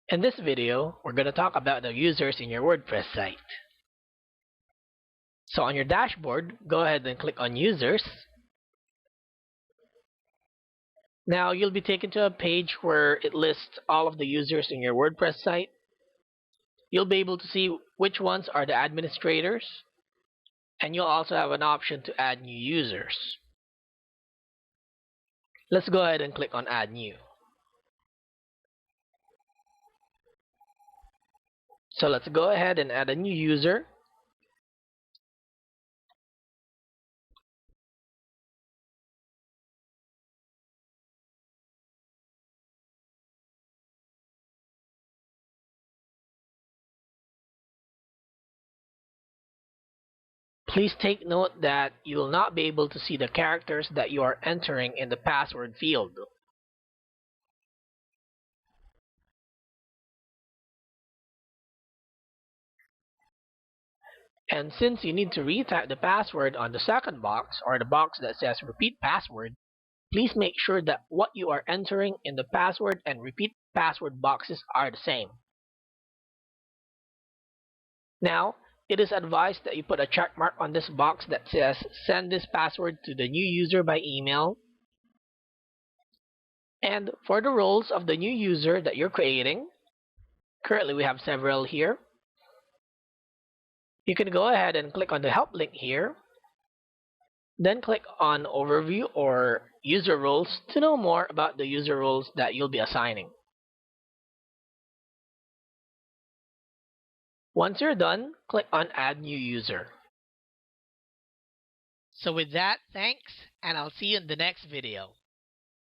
In this video, we're going to talk about the users in your WordPress site. So on your dashboard, go ahead and click on Users. Now you'll be taken to a page where it lists all of the users in your WordPress site. You'll be able to see which ones are the administrators, and you'll also have an option to add new users. Let's go ahead and click on Add New. So let's go ahead and add a new user. Please take note that you will not be able to see the characters that you are entering in the password field. And since you need to retype the password on the second box, or the box that says repeat password, please make sure that what you are entering in the password and repeat password boxes are the same. Now, it is advised that you put a check mark on this box that says send this password to the new user by email. And for the roles of the new user that you're creating, currently we have several here. You can go ahead and click on the help link here. Then click on Overview or User Roles to know more about the user roles that you'll be assigning. Once you're done, click on Add New User. So with that, thanks, and I'll see you in the next video.